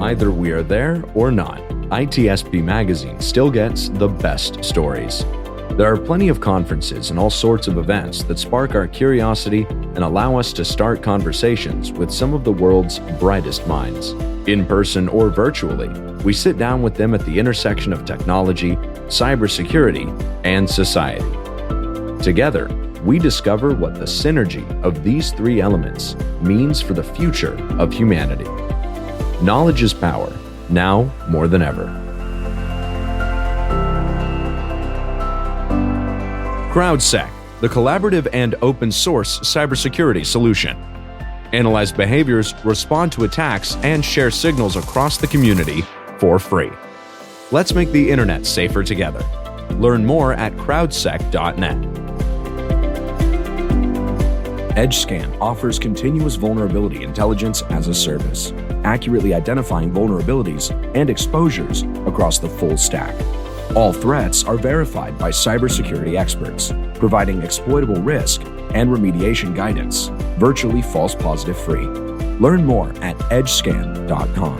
Either we are there or not, ITSP Magazine still gets the best stories. There are plenty of conferences and all sorts of events that spark our curiosity and allow us to start conversations with some of the world's brightest minds. In person or virtually, we sit down with them at the intersection of technology, cybersecurity, and society. Together, we discover what the synergy of these three elements means for the future of humanity. Knowledge is power, now more than ever. CrowdSec, the collaborative and open source cybersecurity solution. Analyze behaviors, respond to attacks, and share signals across the community for free. Let's make the internet safer together. Learn more at crowdsec.net. EdgeScan offers continuous vulnerability intelligence as a service, accurately identifying vulnerabilities and exposures across the full stack. All threats are verified by cybersecurity experts, providing exploitable risk and remediation guidance, virtually false positive free. Learn more at edgescan.com.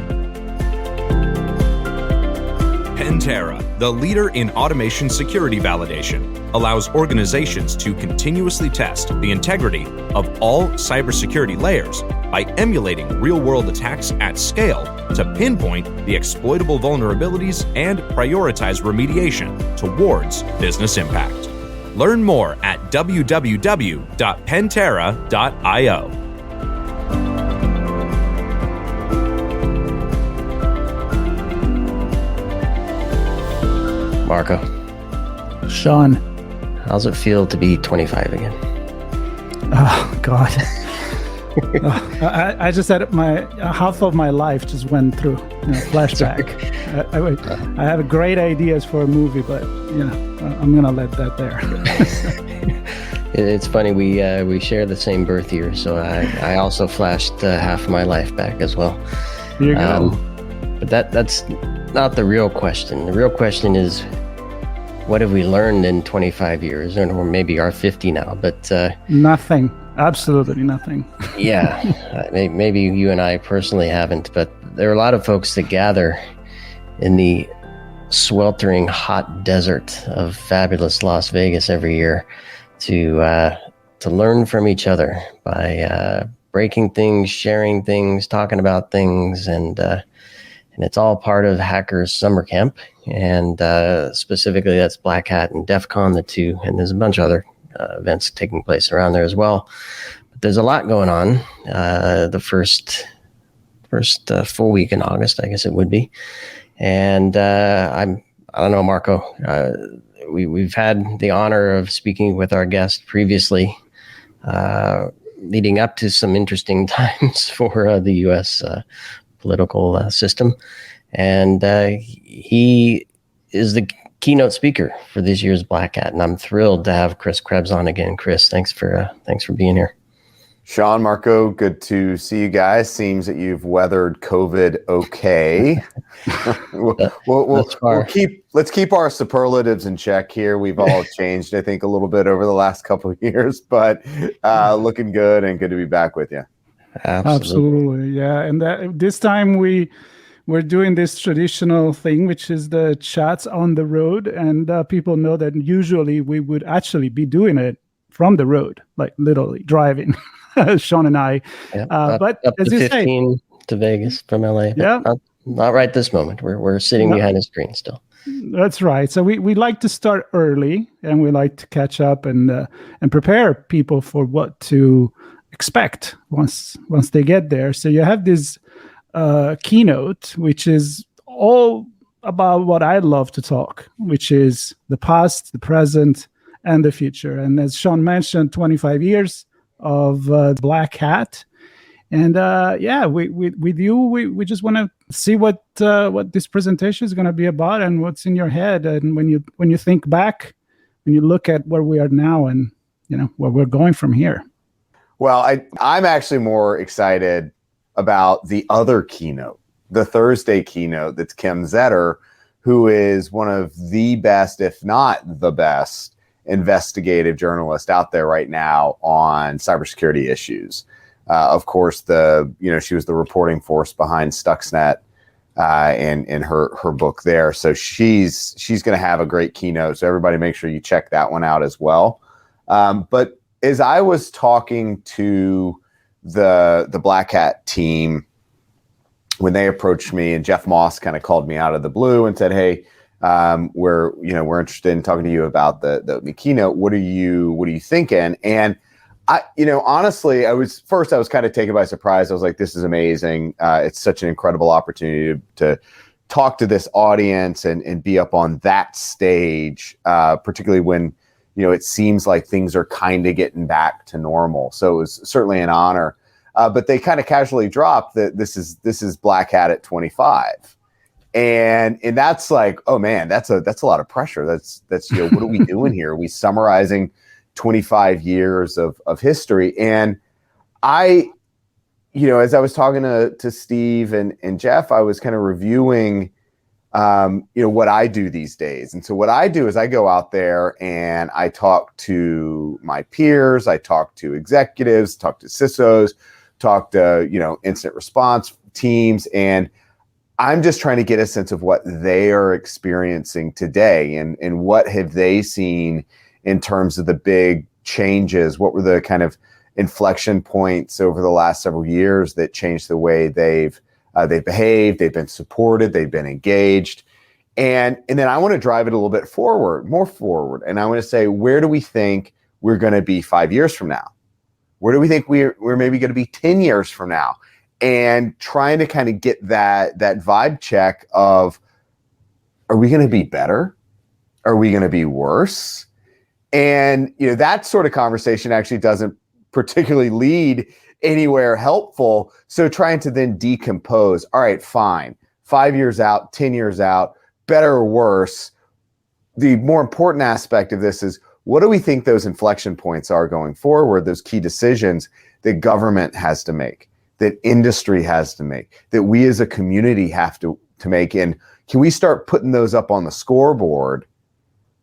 Pantera, the leader in automation security validation, allows organizations to continuously test the integrity of all cybersecurity layers by emulating real-world attacks at scale to pinpoint the exploitable vulnerabilities and prioritize remediation towards business impact. Learn more at www.pantera.io. Marco. Sean. How's it feel to be 25 again? Oh, God. I just had my half of my life just went through flashback. I have great ideas for a movie, but I'm gonna let that there. It's funny, we share the same birth year, so I also flashed half of my life back as well. Here you go. But that's not the real question. The real question is, what have we learned in 25 years, or maybe are 50 now? But nothing. Absolutely nothing. Yeah, maybe you and I personally haven't, but there are a lot of folks that gather in the sweltering hot desert of fabulous Las Vegas every year to learn from each other by breaking things, sharing things, talking about things, and it's all part of Hackers Summer Camp, and specifically that's Black Hat and DEF CON, the two, and there's a bunch of other events taking place around there as well. But there's a lot going on. The first full week in August, I guess it would be. And I don't know, Marco. We've had the honor of speaking with our guest previously, leading up to some interesting times for the U.S. Political system, and he is the keynote speaker for this year's Black Hat, and I'm thrilled to have Chris Krebs on again. Chris, thanks for being here. Sean, Marco, good to see you guys. Seems that you've weathered COVID okay. Let's keep our superlatives in check here. We've all changed, I think, a little bit over the last couple of years, but looking good and good to be back with you. Absolutely, yeah. And this time we're doing this traditional thing, which is the chats on the road, and people know that usually we would actually be doing it from the road, like literally driving. Sean and I, but up as to you 15 say, to Vegas from LA. Yeah, not right this moment. We're sitting behind a screen still. That's right. So we like to start early, and we like to catch up and prepare people for what to expect once they get there. So you have this keynote, which is all about what I love to talk, which is the past, the present, and the future. And as Sean mentioned, 25 years of Black Hat. And with you, we just want to see what this presentation is going to be about and what's in your head. And when you think back, when you look at where we are now and where we're going from here. Well, I'm actually more excited about the other keynote, the Thursday keynote. That's Kim Zetter, who is one of the best, if not the best, investigative journalist out there right now on cybersecurity issues. Of course, she was the reporting force behind Stuxnet in her book there. So she's going to have a great keynote. So everybody make sure you check that one out as well. But as I was talking to the Black Hat team, when they approached me, and Jeff Moss kind of called me out of the blue and said, "Hey, we're interested in talking to you about the keynote. What are you thinking?" And I, honestly, I was kind of taken by surprise. I was like, "This is amazing. It's such an incredible opportunity to talk to this audience and be up on that stage, particularly when it seems like things are kind of getting back to normal." So it was certainly an honor. But they kind of casually dropped that this is Black Hat at 25. And that's like, oh man, that's a lot of pressure. That's what are we doing here? Are we summarizing 25 years of history? And I, as I was talking to Steve and Jeff, I was kind of reviewing, what I do these days. And so what I do is I go out there and I talk to my peers, I talk to executives, talk to CISOs, talk to, incident response teams, and I'm just trying to get a sense of what they are experiencing today and what have they seen in terms of the big changes. What were the kind of inflection points over the last several years that changed the way they've behaved, they've been supported, they've been engaged. And then I want to drive it a little bit more forward. And I want to say, where do we think we're going to be 5 years from now? Where do we think we're maybe going to be 10 years from now? And trying to kind of get that vibe check of, are we going to be better? Are we going to be worse? And, that sort of conversation actually doesn't particularly lead anywhere helpful. So trying to then decompose, all right, fine, 5 years out, 10 years out, better or worse. The more important aspect of this is, what do we think those inflection points are going forward, those key decisions that government has to make, that industry has to make, that we as a community have to make? And can we start putting those up on the scoreboard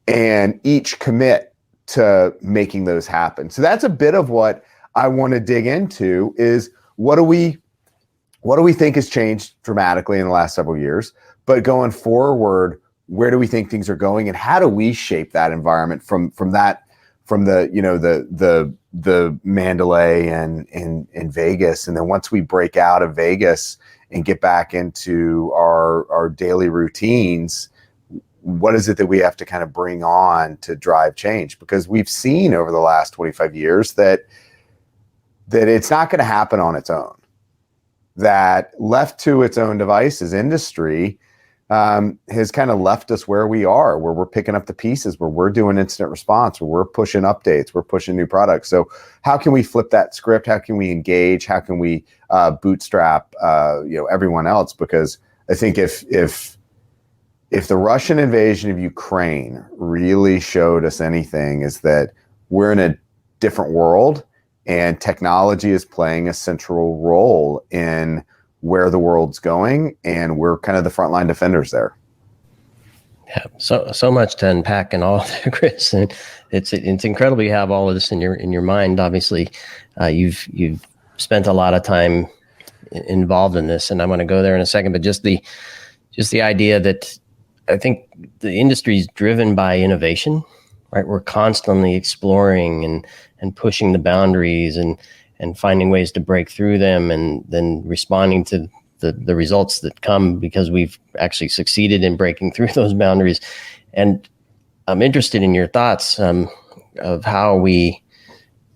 and each commit to making those happen? So that's a bit of what I want to dig into, is what do we think has changed dramatically in the last several years, but going forward, where do we think things are going, and how do we shape that environment from the Mandalay and Vegas, and then once we break out of Vegas and get back into our daily routines, what is it that we have to kind of bring on to drive change? Because we've seen over the last 25 years that it's not going to happen on its own. That left to its own devices, industry has kind of left us where we are, where we're picking up the pieces, where we're doing incident response, where we're pushing updates, we're pushing new products. So how can we flip that script? How can we engage? How can we bootstrap everyone else? Because I think if the Russian invasion of Ukraine really showed us anything, is that we're in a different world, and technology is playing a central role in where the world's going, and we're kind of the frontline defenders there. Yeah, so much to unpack in all of that, Chris. And it's incredible you have all of this in your mind. Obviously, you've spent a lot of time involved in this, and I'm going to go there in a second. But just the idea that I think the industry is driven by innovation, right? We're constantly exploring and pushing the boundaries and finding ways to break through them, and then responding to the results that come because we've actually succeeded in breaking through those boundaries. And I'm interested in your thoughts of how we,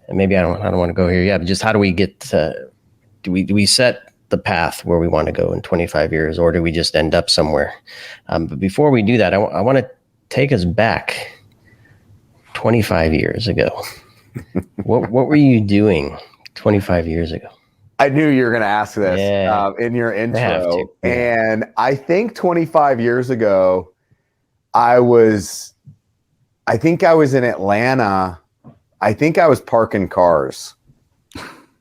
and maybe I don't want to go here yet, but just how do we get do we set the path where we want to go in 25 years, or do we just end up somewhere? But before we do that, I want to take us back 25 years ago. What were you doing 25 years ago? I knew you were going to ask this in your intro. And I think 25 years ago, I think I was in Atlanta. I think I was parking cars.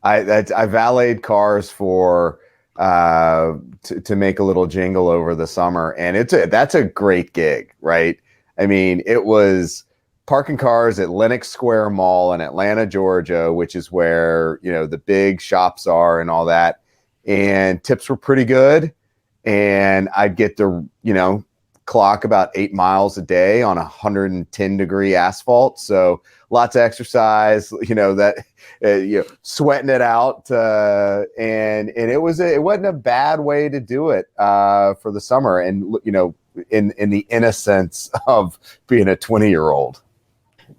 I valeted cars for to make a little jingle over the summer, and that's a great gig, right? I mean, it was parking cars at Lenox Square Mall in Atlanta, Georgia, which is where the big shops are and all that. And tips were pretty good, and I'd get to, clock about 8 miles a day on 110-degree asphalt. So lots of exercise, sweating it out. And it wasn't a bad way to do it for the summer. And, in the innocence of being a 20-year-old.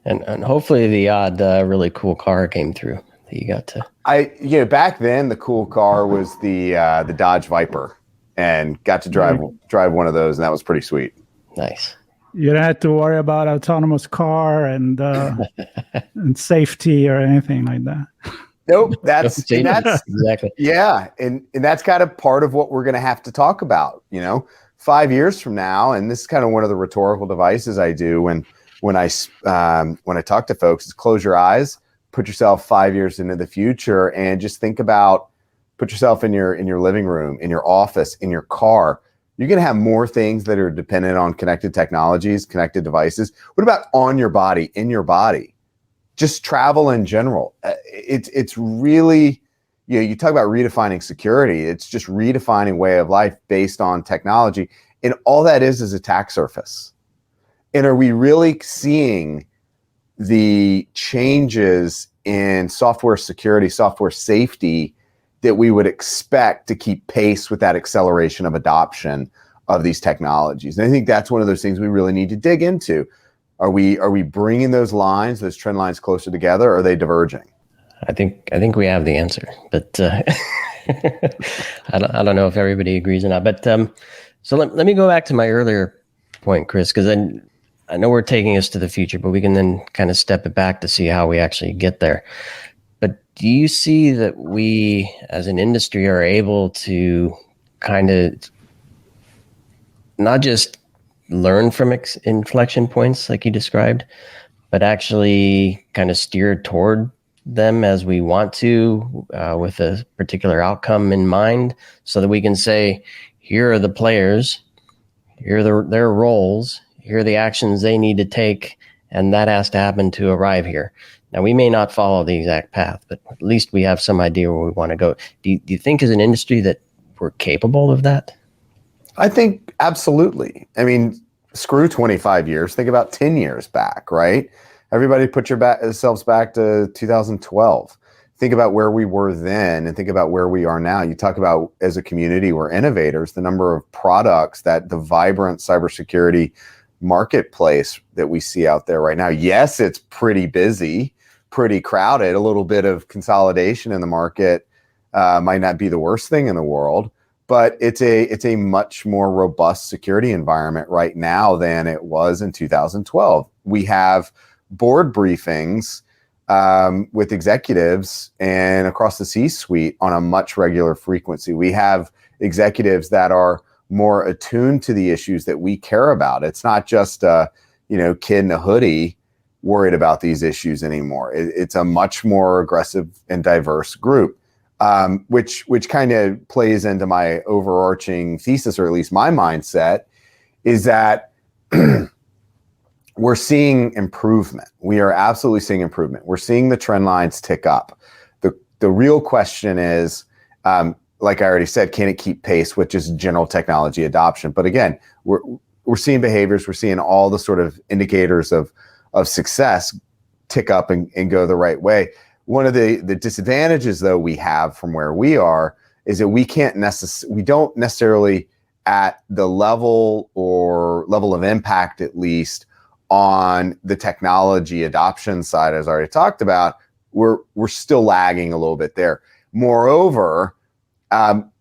And hopefully the odd really cool car came through that you got to. Back then the cool car was the Dodge Viper, and got to drive one of those, and that was pretty sweet. Nice. You don't have to worry about autonomous car and and safety or anything like that. Nope, that's exactly. Yeah, and that's kind of part of what we're going to have to talk about. 5 years from now, and this is kind of one of the rhetorical devices I do when I talk to folks, is close your eyes, put yourself 5 years into the future, and just put yourself in your living room, in your office, in your car. You're going to have more things that are dependent on connected technologies, connected devices. What about on your body, in your body? Just travel in general. It's really, you talk about redefining security. It's just redefining way of life based on technology. And all that is attack surface. And are we really seeing the changes in software security, software safety that we would expect to keep pace with that acceleration of adoption of these technologies? And I think that's one of those things we really need to dig into. Are we bringing those trend lines closer together, or are they diverging? I think we have the answer, but I don't know if everybody agrees or not. But so let me go back to my earlier point, Chris, because I know we're taking us to the future, but we can then kind of step it back to see how we actually get there. But do you see that we as an industry are able to kind of not just learn from inflection points like you described, but actually kind of steer toward them as we want to, with a particular outcome in mind, so that we can say, here are the players, here are their roles, here are the actions they need to take, and that has to happen to arrive here. Now, we may not follow the exact path, but at least we have some idea where we want to go. Do you think as an industry that we're capable of that? I think absolutely. I mean, screw 25 years. Think about 10 years back, right? Everybody put yourselves back to 2012. Think about where we were then and think about where we are now. You talk about, as a community, we're innovators, the number of products, that the vibrant cybersecurity marketplace that we see out there right now. Yes, it's pretty busy, pretty crowded. A little bit of consolidation in the market might not be the worst thing in the world, but it's a much more robust security environment right now than it was in 2012. We have board briefings with executives and across the C-suite on a much regular frequency. We have executives that are more attuned to the issues that we care about. It's not just a kid in a hoodie worried about these issues anymore. It's a much more aggressive and diverse group, which kind of plays into my overarching thesis, or at least my mindset, is that we're seeing improvement. We are absolutely seeing improvement. We're seeing the trend lines tick up. The real question is, like I already said, can it keep pace with just general technology adoption? But again, we're seeing behaviors, we're seeing all the sort of indicators of success tick up and go the right way. One of the disadvantages, though, we have from where we are is that we don't necessarily at the level of impact, at least on the technology adoption side, as I already talked about, we're still lagging a little bit there. Moreover,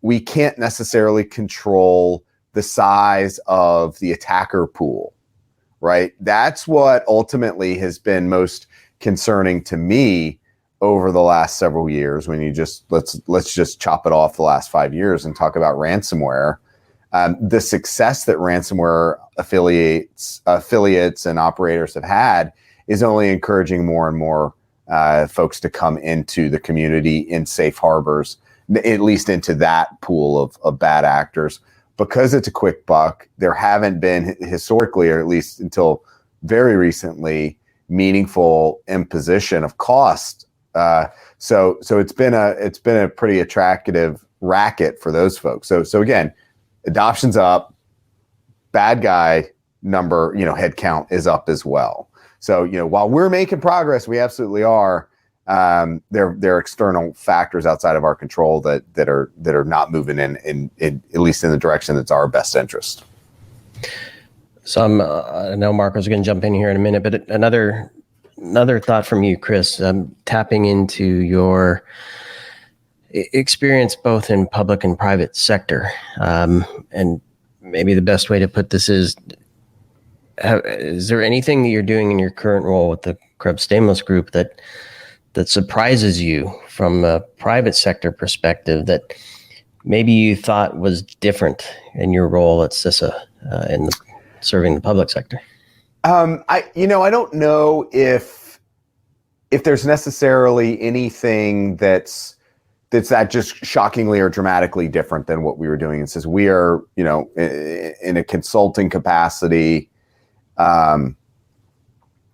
we can't necessarily control the size of the attacker pool, right? That's what ultimately has been most concerning to me over the last several years. When you let's just chop it off the last 5 years and talk about ransomware. The success that ransomware affiliates and operators have had is only encouraging more and more folks to come into the community in safe harbors, at least into that pool of bad actors. Because it's a quick buck, there haven't been historically, or at least until very recently, meaningful imposition of cost. So it's been a pretty attractive racket for those folks. So again, adoption's up, bad guy number, head count is up as well. So, while we're making progress, we absolutely are. There are external factors outside of our control that are not moving in at least in the direction that's our best interest. So I know Marco's going to jump in here in a minute, but another thought from you, Chris, tapping into your experience both in public and private sector, and maybe the best way to put this is there anything that you're doing in your current role with the Krebs Stainless Group that surprises you from a private sector perspective that maybe you thought was different in your role at CISA in serving the public sector? I don't know if there's necessarily anything that's that just shockingly or dramatically different than what we were doing. It says we are, in a consulting capacity,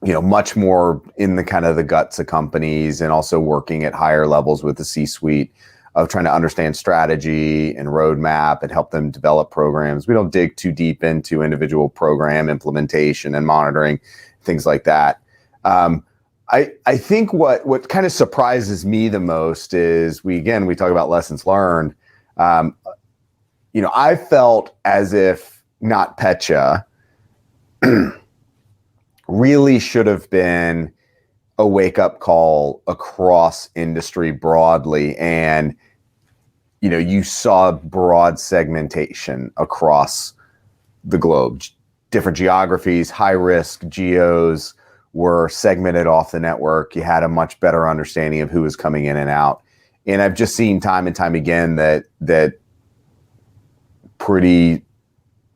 much more in the kind of the guts of companies, and also working at higher levels with the C-suite of trying to understand strategy and roadmap and help them develop programs. We don't dig too deep into individual program implementation and monitoring, things like that. I think what kind of surprises me the most is we talk about lessons learned. I felt as if NotPetya really should have been a wake-up call across industry broadly, and you saw broad segmentation across the globe. Different geographies, high-risk geos were segmented off the network. You had a much better understanding of who was coming in and out. And I've just seen time and time again that pretty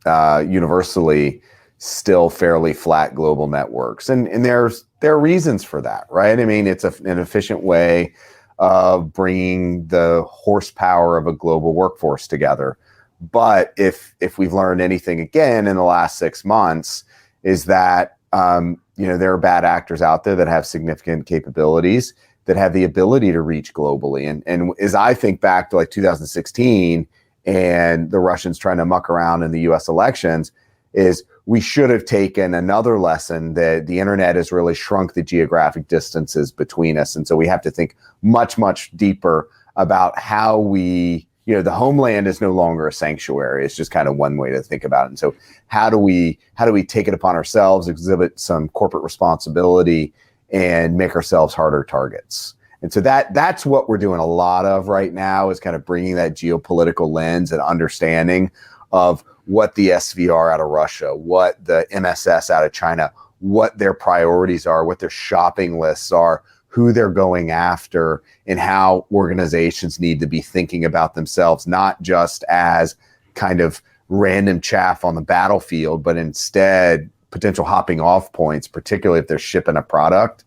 universally still fairly flat global networks. And there are reasons for that, right? I mean, it's an efficient way of bringing the horsepower of a global workforce together. But if we've learned anything again in the last 6 months, is that there are bad actors out there that have significant capabilities, that have the ability to reach globally. And as I think back to like 2016 and the Russians trying to muck around in the US elections, is we should have taken another lesson that the internet has really shrunk the geographic distances between us. And so we have to think much, much deeper about how we, the homeland is no longer a sanctuary. It's just kind of one way to think about it. And so how do we take it upon ourselves, exhibit some corporate responsibility, and make ourselves harder targets? And so that's what we're doing a lot of right now, is kind of bringing that geopolitical lens and understanding of what the SVR out of Russia, what the MSS out of China, what their priorities are, what their shopping lists are, who they're going after, and how organizations need to be thinking about themselves, not just as kind of random chaff on the battlefield, but instead potential hopping off points, particularly if they're shipping a product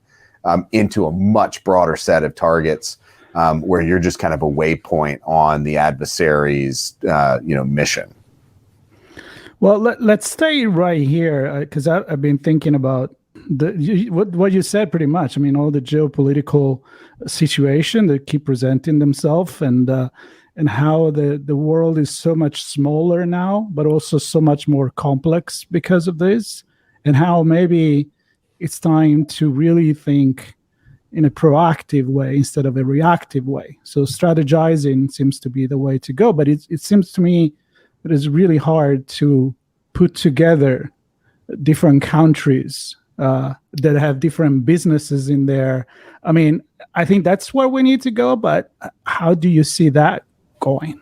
into a much broader set of targets, where you're just kind of a waypoint on the adversary's mission. Well, let's stay right here, because I've been thinking about what you said pretty much. I mean, all the geopolitical situation that keep presenting themselves, and how the world is so much smaller now, but also so much more complex because of this, and how maybe it's time to really think in a proactive way instead of a reactive way. So strategizing seems to be the way to go, but it seems to me it is really hard to put together different countries that have different businesses in there. I mean, I think that's where we need to go, but how do you see that going?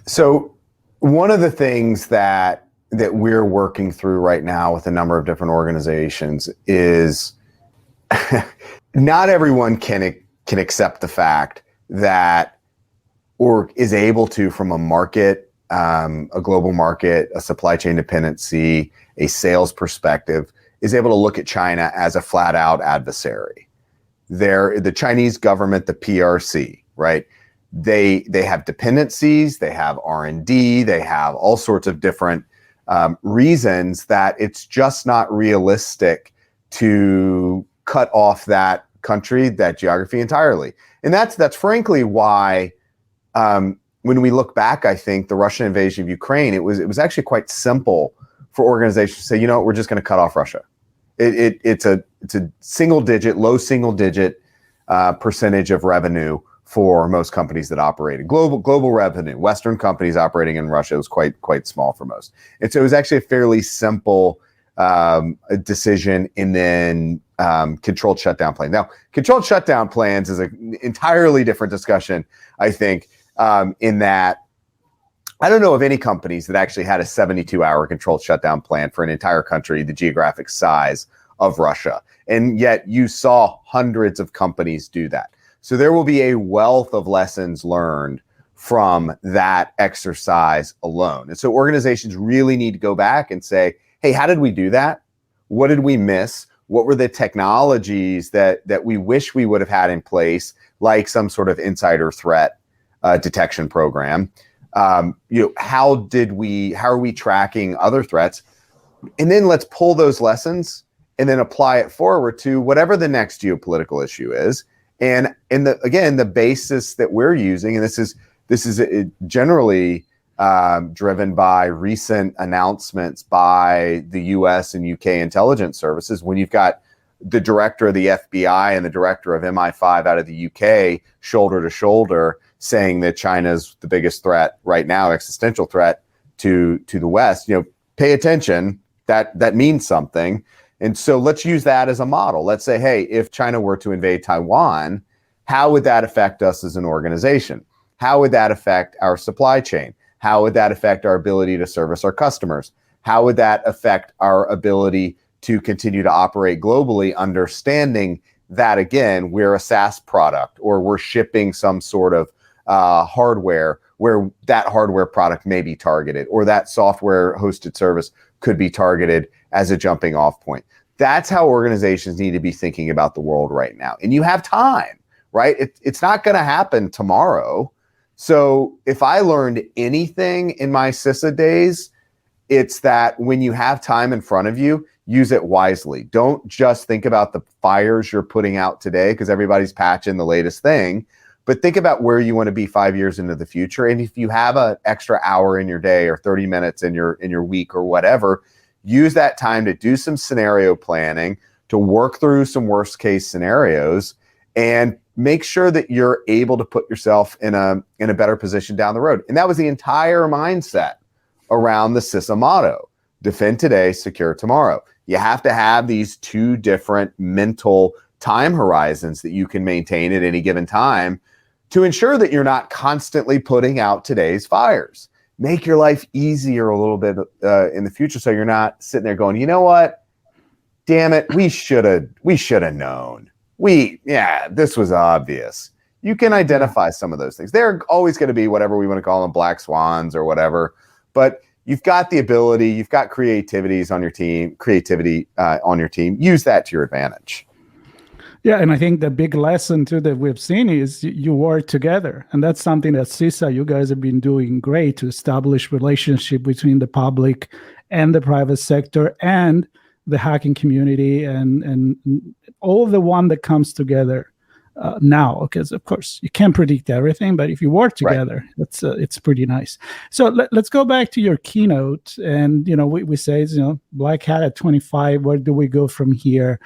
So one of the things that we're working through right now with a number of different organizations is not everyone can accept the fact that, or is able to, from a market, a global market, a supply chain dependency, a sales perspective, is able to look at China as a flat out adversary. The Chinese government, the PRC, right? They have dependencies, they have R&D, they have all sorts of different reasons that it's just not realistic to cut off that country, that geography entirely. And that's frankly why when we look back, I think the Russian invasion of Ukraine, it was actually quite simple for organizations to say, you know what, we're just going to cut off Russia. It's a low single digit percentage of revenue for most companies that operated. Global revenue, Western companies operating in Russia was quite small for most. And so it was actually a fairly simple decision, and then controlled shutdown plan. Now, controlled shutdown plans is an entirely different discussion, I think, in that I don't know of any companies that actually had a 72-hour controlled shutdown plan for an entire country, the geographic size of Russia. And yet you saw hundreds of companies do that. So there will be a wealth of lessons learned from that exercise alone. And so organizations really need to go back and say, hey, how did we do that? What did we miss? What were the technologies that we wish we would have had in place, like some sort of insider threat detection program? How are we tracking other threats? And then let's pull those lessons and then apply it forward to whatever the next geopolitical issue is. And the basis that we're using, and this is generally driven by recent announcements by the U.S. and UK intelligence services. When you've got the director of the FBI and the director of MI5 out of the UK shoulder to shoulder saying that China's the biggest threat right now, existential threat to the West, pay attention. That means something. And so let's use that as a model. Let's say, hey, if China were to invade Taiwan, how would that affect us as an organization? How would that affect our supply chain? How would that affect our ability to service our customers? How would that affect our ability to continue to operate globally, understanding that, again, we're a SaaS product or we're shipping some sort of hardware where that hardware product may be targeted, or that software hosted service could be targeted as a jumping off point. That's how organizations need to be thinking about the world right now. And you have time, right? It's not going to happen tomorrow. So if I learned anything in my CISA days, it's that when you have time in front of you, use it wisely. Don't just think about the fires you're putting out today because everybody's patching the latest thing, but think about where you want to be 5 years into the future. And if you have an extra hour in your day or 30 minutes in your week or whatever, use that time to do some scenario planning, to work through some worst case scenarios, and make sure that you're able to put yourself in a better position down the road. And that was the entire mindset around the CISA motto: defend today, secure tomorrow. You have to have these two different mental time horizons that you can maintain at any given time to ensure that you're not constantly putting out today's fires. Make your life easier a little bit in the future, so you're not sitting there going, you know what? Damn it, we should have known. This was obvious. You can identify some of those things. They're always going to be whatever we want to call them, black swans or whatever. But you've got the ability, you've got creativity on your team. Use that to your advantage. Yeah, and I think the big lesson too that we've seen is you work together, and that's something that CISA, you guys have been doing great to establish relationship between the public and the private sector and the hacking community and all of the one that comes together now. Because of course you can't predict everything, but if you work together, right, it's pretty nice. So let's go back to your keynote, and we say Black Hat at 25. Where do we go from here?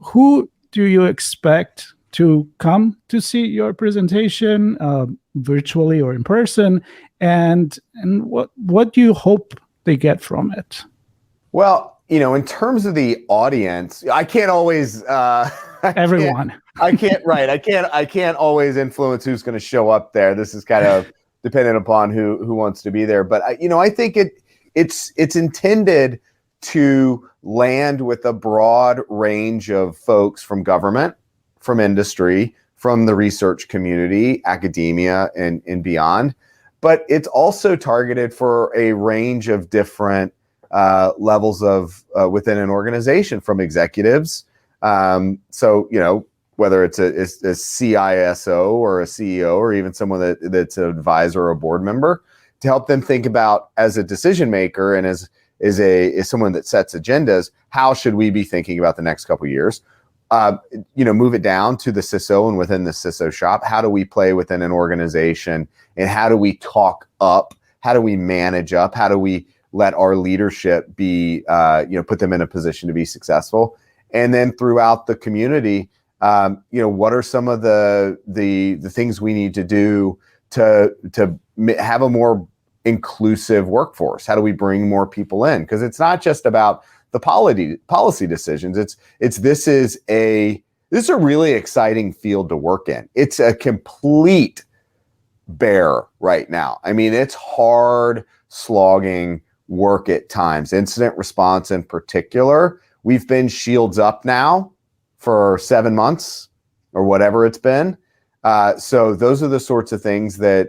Who do you expect to come to see your presentation, virtually or in person, and what do you hope they get from it? Well, in terms of the audience, I can't always everyone. I can't always influence who's going to show up there. This is kind of dependent upon who wants to be there. But I think it's intended to land with a broad range of folks from government, from industry, from the research community, academia, and beyond. But it's also targeted for a range of different levels of within an organization, from executives. So, whether it's a CISO or a CEO or even someone that's an advisor or a board member, to help them think about, as a decision maker and as someone that sets agendas, how should we be thinking about the next couple of years? move it down to the CISO, and within the CISO shop, how do we play within an organization, and how do we talk up? How do we manage up? How do we let our leadership be, put them in a position to be successful? And then throughout the community, what are some of the things we need to do to have a more inclusive workforce? How do we bring more people in? Because it's not just about the policy decisions. This is a really exciting field to work in. It's a complete bear right now. I mean, it's hard slogging work at times. Incident response in particular, we've been shields up now for 7 months or whatever it's been. So those are the sorts of things that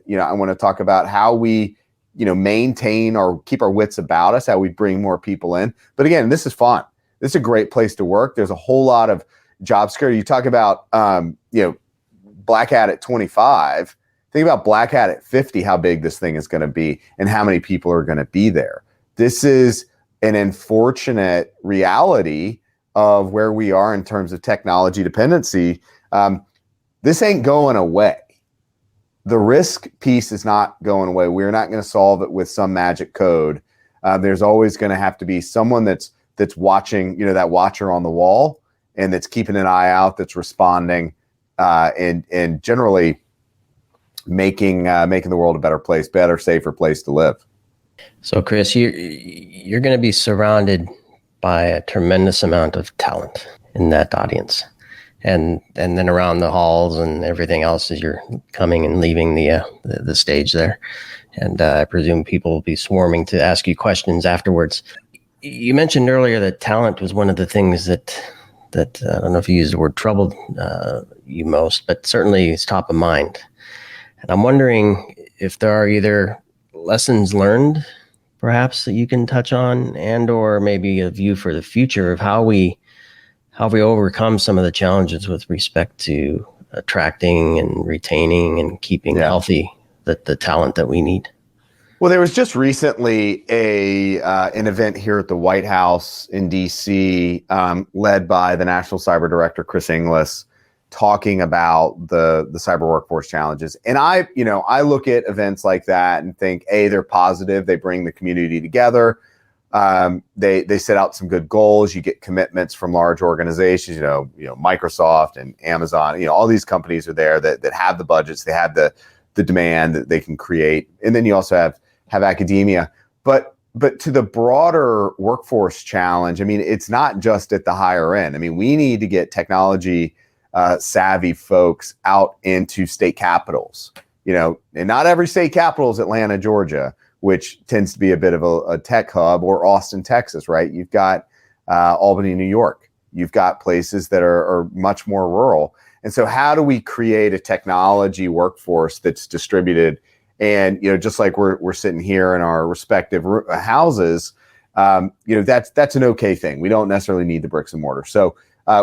I want to talk about, how we maintain or keep our wits about us, how we bring more people in. But again, this is fun. This is a great place to work. There's a whole lot of job security. You talk about Black Hat at 25. Think about Black Hat at 50, how big this thing is going to be and how many people are going to be there. This is an unfortunate reality of where we are in terms of technology dependency. This ain't going away. The risk piece is not going away. We're not going to solve it with some magic code. There's always going to have to be someone that's watching, that watcher on the wall, and that's keeping an eye out, that's responding, and generally making the world a better place, better, safer place to live. So, Chris, you're going to be surrounded by a tremendous amount of talent in that audience. And then around the halls and everything else as you're coming and leaving the stage there. And I presume people will be swarming to ask you questions afterwards. You mentioned earlier that talent was one of the things that I don't know if you used the word troubled you most, but certainly it's top of mind. And I'm wondering if there are either lessons learned, perhaps, that you can touch on, and or maybe a view for the future of how we overcome some of the challenges with respect to attracting and retaining and keeping healthy the talent that we need. Well, there was just recently an event here at the White House in DC, led by the National Cyber Director, Chris Inglis, talking about the cyber workforce challenges. And I look at events like that and think, they're positive. They bring the community together. They set out some good goals. You get commitments from large organizations, Microsoft and Amazon, all these companies are there that have the budgets, they have the demand that they can create. And then you also have academia. But to the broader workforce challenge, I mean, it's not just at the higher end. I mean, we need to get technology savvy folks out into state capitals, and not every state capital is Atlanta, Georgia, which tends to be a bit of a tech hub, or Austin, Texas, right? You've got Albany, New York. You've got places that are much more rural. And so how do we create a technology workforce that's distributed? And, just like we're sitting here in our respective houses, that's an okay thing. We don't necessarily need the bricks and mortar. So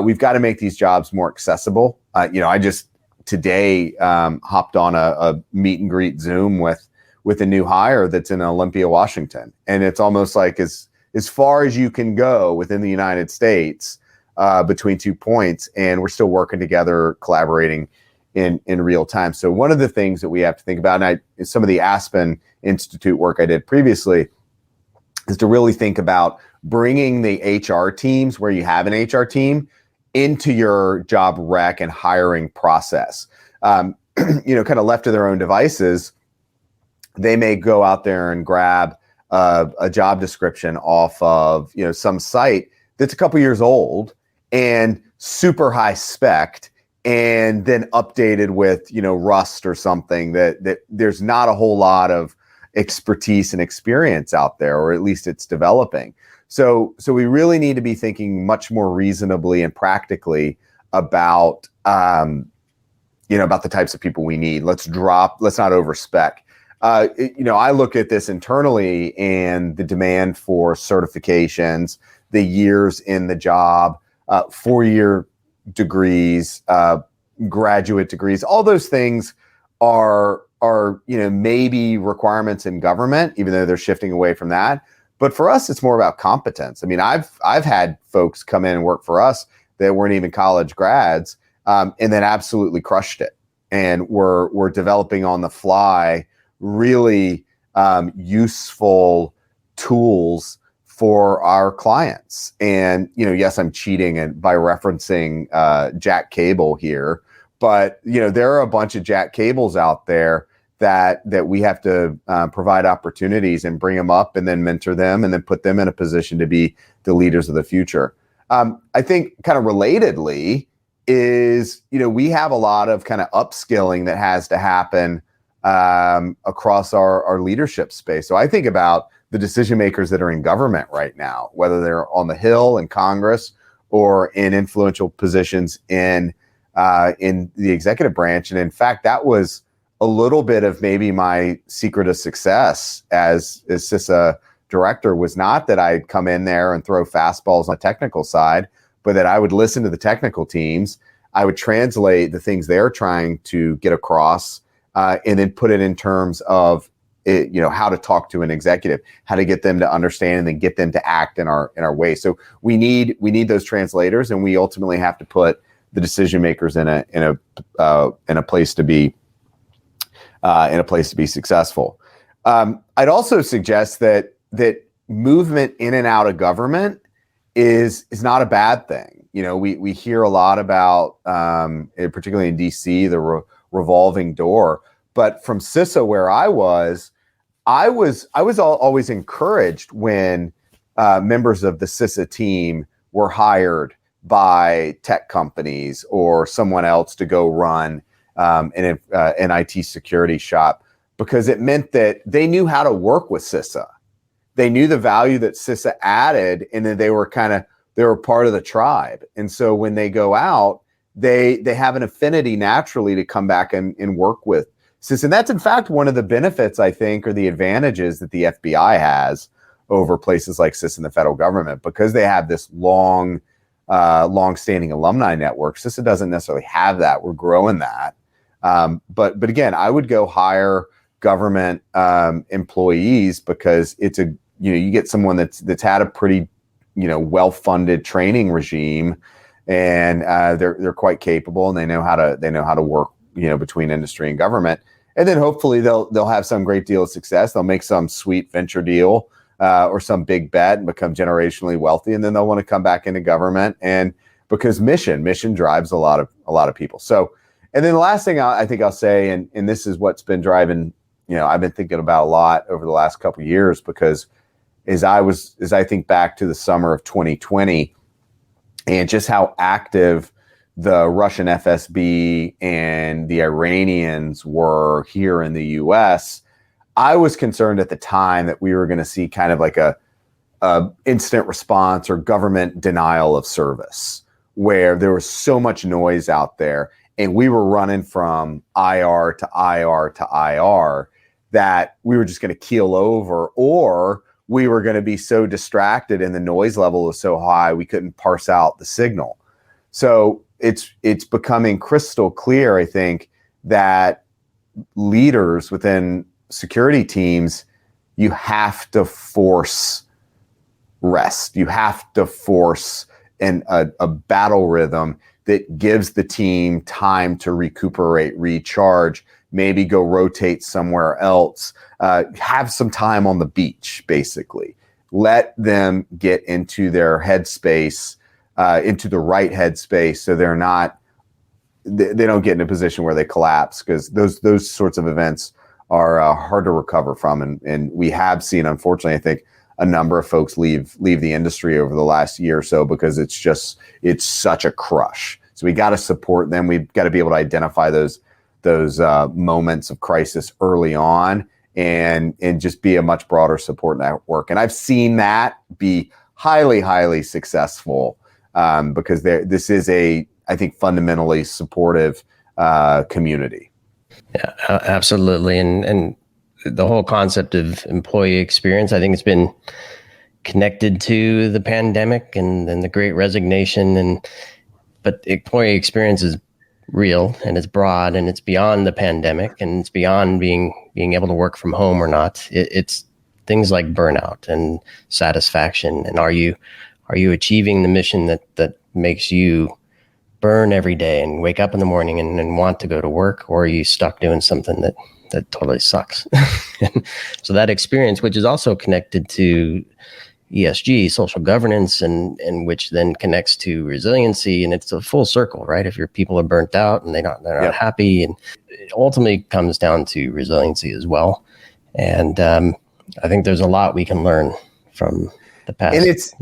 we've got to make these jobs more accessible. I just today hopped on a meet and greet Zoom with a new hire that's in Olympia, Washington. And it's almost like as far as you can go within the United States between 2 points, and we're still working together, collaborating in real time. So one of the things that we have to think about, and some of the Aspen Institute work I did previously, is to really think about bringing the HR teams, where you have an HR team, into your job rec and hiring process. Kind of left to their own devices, they may go out there and grab a job description off of some site that's a couple years old and super high spec'd, and then updated with Rust or something that there's not a whole lot of expertise and experience out there, or at least it's developing. So we really need to be thinking much more reasonably and practically about about the types of people we need. Let's not overspec. I look at this internally, and the demand for certifications, the years in the job, 4-year degrees, graduate degrees, all those things are maybe requirements in government, even though they're shifting away from that. But for us, it's more about competence. I mean, I've had folks come in and work for us that weren't even college grads, and then absolutely crushed it. And we're developing on the fly really useful tools for our clients. And, yes, I'm cheating and by referencing Jack Cable here, but, there are a bunch of Jack Cables out there that we have to provide opportunities and bring them up and then mentor them and then put them in a position to be the leaders of the future. I think kind of relatedly is, we have a lot of kind of upskilling that has to happen across our leadership space. So I think about the decision makers that are in government right now, whether they're on the Hill in Congress or in influential positions in the executive branch. And in fact, that was a little bit of maybe my secret of success as CISA director, was not that I'd come in there and throw fastballs on the technical side, but that I would listen to the technical teams. I would translate the things they're trying to get across and then put it in terms of how to talk to an executive, how to get them to understand and then get them to act in our way. So we need those translators, and we ultimately have to put the decision makers in a place to be successful. I'd also suggest that movement in and out of government is not a bad thing. We hear a lot about, particularly in DC, the revolving door. But from CISA, where I was always encouraged when members of the CISA team were hired by tech companies or someone else to go run an IT security shop, because it meant that they knew how to work with CISA. They knew the value that CISA added, and then they were part of the tribe. And so when they go out, they have an affinity naturally to come back and work with CISA. And that's in fact one of the benefits, I think, or the advantages that the FBI has over places like CISA and the federal government, because they have this long-standing alumni network. CISA doesn't necessarily have that. We're growing that. But again, I would go hire government employees, because it's you get someone that's had a pretty well-funded training regime, and they're quite capable, and they know how to work between industry and government. And then hopefully they'll have some great deal of success. They'll make some sweet venture deal or some big bet and become generationally wealthy, and then they'll want to come back into government. And because mission drives a lot of people. So, and then the last thing I think I'll say, and this is what's been driving, I've been thinking about a lot over the last couple of years, because as I think back to the summer of 2020 and just how active the Russian FSB and the Iranians were here in the US, I was concerned at the time that we were going to see kind of like a instant response or government denial of service, where there was so much noise out there and we were running from IR to IR to IR that we were just going to keel over, or we were going to be so distracted and the noise level was so high we couldn't parse out the signal. So it's becoming crystal clear, I think, that leaders within security teams, you have to force rest. You have to force a battle rhythm that gives the team time to recuperate, recharge, maybe go rotate somewhere else, have some time on the beach, basically. Let them get into their headspace, into the right headspace, so they don't get in a position where they collapse, because those sorts of events are hard to recover from. And we have seen, unfortunately, I think, a number of folks leave the industry over the last year or so, because it's such a crush. So we got to support them. We've got to be able to identify those moments of crisis early on, and just be a much broader support network. And I've seen that be highly, highly successful, because this is I think, fundamentally supportive community. Yeah, absolutely. And the whole concept of employee experience, I think it's been connected to the pandemic and the Great Resignation. But employee experience is real, and it's broad, and it's beyond the pandemic, and it's beyond being able to work from home or not. It's things like burnout and satisfaction. And are you Are you achieving the mission that makes you burn every day and wake up in the morning and want to go to work? Or are you stuck doing something that totally sucks? So that experience, which is also connected to ESG, social governance, and which then connects to resiliency, and it's a full circle, right? If your people are burnt out and they're not happy, and it ultimately comes down to resiliency as well. And I think there's a lot we can learn from the past. And it's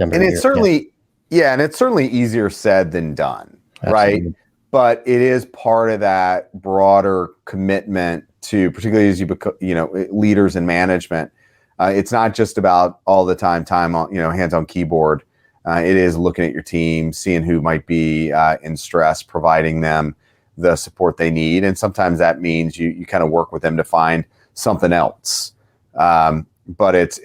certainly and it's certainly easier said than done, right? But it is part of that broader commitment to, particularly as you become, leaders in management. It's not just about all the time on, hands on keyboard. It is looking at your team, seeing who might be in stress, providing them the support they need. And sometimes that means you kind of work with them to find something else. But it's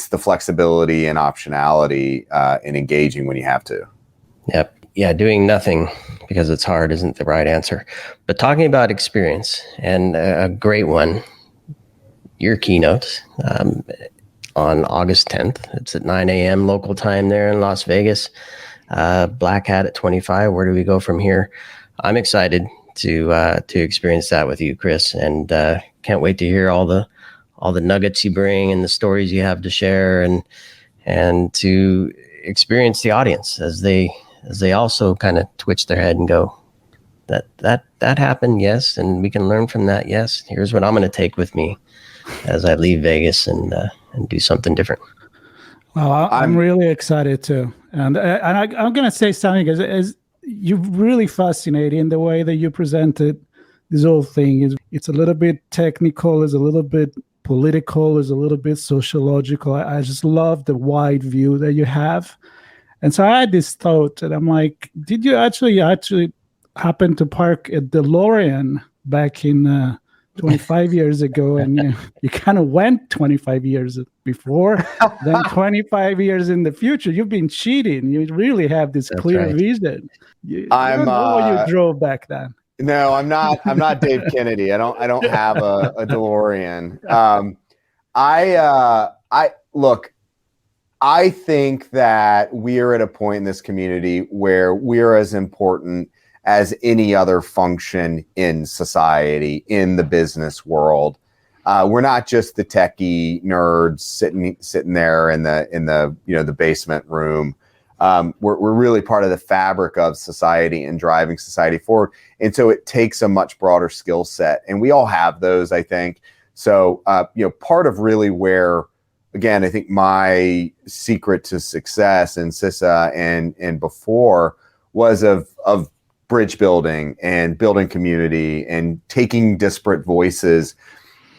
the flexibility and optionality in engaging when you have to. Yep. Yeah, doing nothing because it's hard isn't the right answer. But talking about experience, and a great one, your keynote on August 10th. It's at 9 a.m. local time there in Las Vegas. Black Hat at 25. Where do we go from here? I'm excited to experience that with you, Chris, and can't wait to hear all the nuggets you bring and the stories you have to share, and to experience the audience as they also kind of twitch their head and go, that happened, yes, and we can learn from that, yes. Here's what I'm going to take with me as I leave Vegas and do something different. Well, I'm really excited too, and I'm going to say something because you're really fascinating the way that you presented this whole thing. It's a little bit technical, it's a little bit political, it's a little bit sociological. I just love the wide view that you have, and so I had this thought, and I'm like, did you actually happen to park a DeLorean back in 25 years ago, and you kind of went 25 years before, then 25 years in the future? You've been cheating. You really have this clear vision. I don't know what you drove back then. No, I'm not Dave Kennedy. I don't have a DeLorean. I think that we are at a point in this community where we're as important as any other function in society, in the business world. We're not just the techie nerds sitting there in the basement room. We're really part of the fabric of society and driving society forward. And so it takes a much broader skill set, and we all have those, I think. So part of really where, again, I think my secret to success in CISA and before was of bridge building and building community and taking disparate voices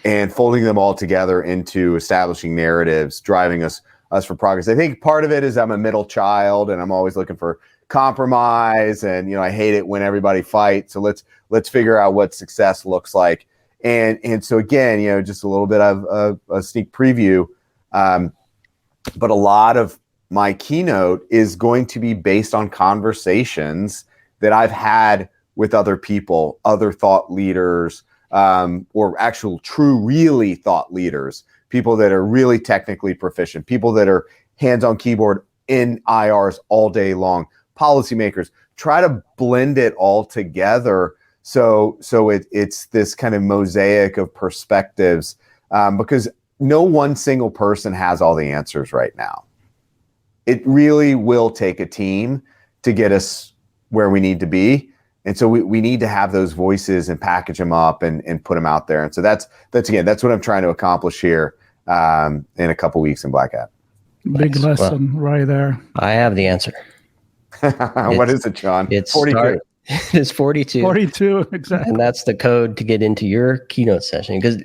and folding them all together into establishing narratives, driving us for progress. I think part of it is I'm a middle child and I'm always looking for compromise, and I hate it when everybody fights. So let's figure out what success looks like. And so again, just a little bit of a sneak preview. But a lot of my keynote is going to be based on conversations that I've had with other people, other thought leaders, or actual true, really thought leaders, people that are really technically proficient, people that are hands on keyboard in IRs all day long, policymakers. Try to blend it all together so it's this kind of mosaic of perspectives, because no one single person has all the answers right now. It really will take a team to get us where we need to be. And so we need to have those voices and package them up and put them out there. And so that's what I'm trying to accomplish here in a couple weeks in Black Hat. Big lesson right there. I have the answer. What is it, John? It's 42. It's 42. 42, exactly. And that's the code to get into your keynote session, because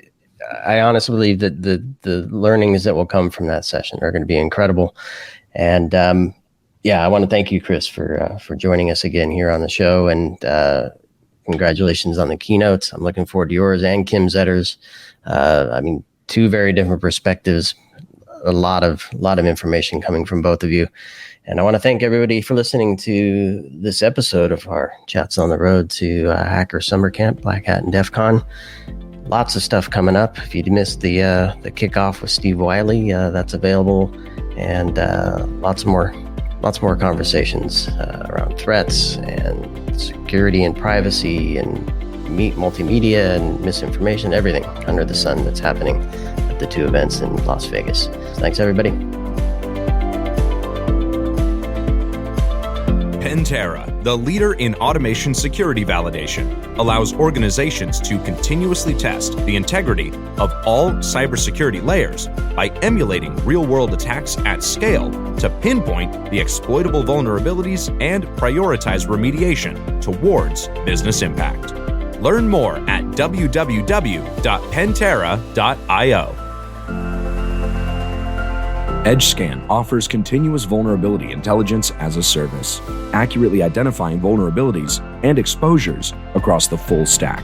I honestly believe that the learnings that will come from that session are going to be incredible. And I want to thank you, Chris, for joining us again here on the show, and congratulations on the keynotes. I'm looking forward to yours and Kim Zetter's. Two very different perspectives, a lot of information coming from both of you. And I want to thank everybody for listening to this episode of our Chats on the Road to Hacker Summer Camp, Black Hat and DEF CON. Lots of stuff coming up. If you missed the kickoff with Steve Wiley, that's available, and lots more lots more conversations around threats and security and privacy and multimedia and misinformation, everything under the sun that's happening at the 2 events in Las Vegas. Thanks, everybody. Pentera, the leader in automation security validation, allows organizations to continuously test the integrity of all cybersecurity layers by emulating real-world attacks at scale to pinpoint the exploitable vulnerabilities and prioritize remediation towards business impact. Learn more at www.pentera.io. EdgeScan offers continuous vulnerability intelligence as a service, accurately identifying vulnerabilities and exposures across the full stack.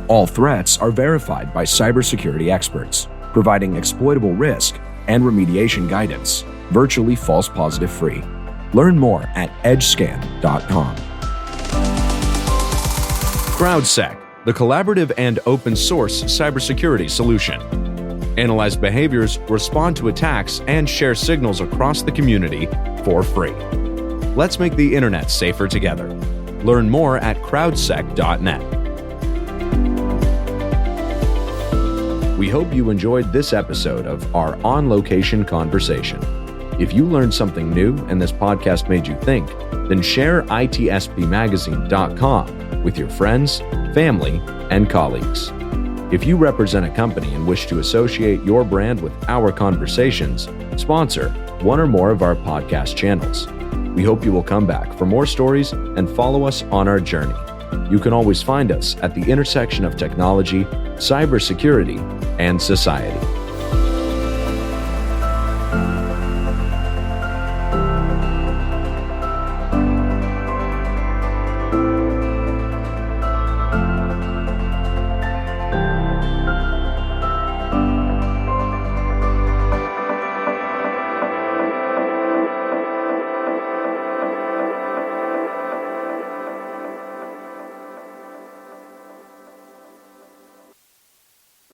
All threats are verified by cybersecurity experts, providing exploitable risk and remediation guidance, virtually false positive free. Learn more at edgescan.com. CrowdSec, the collaborative and open source cybersecurity solution. Analyze behaviors, respond to attacks, and share signals across the community for free. Let's make the internet safer together. Learn more at crowdsec.net. We hope you enjoyed this episode of our On Location Conversation. If you learned something new and this podcast made you think, then share itsbmagazine.com with your friends, family, and colleagues. If you represent a company and wish to associate your brand with our conversations, sponsor one or more of our podcast channels. We hope you will come back for more stories and follow us on our journey. You can always find us at the intersection of technology, cybersecurity, and society.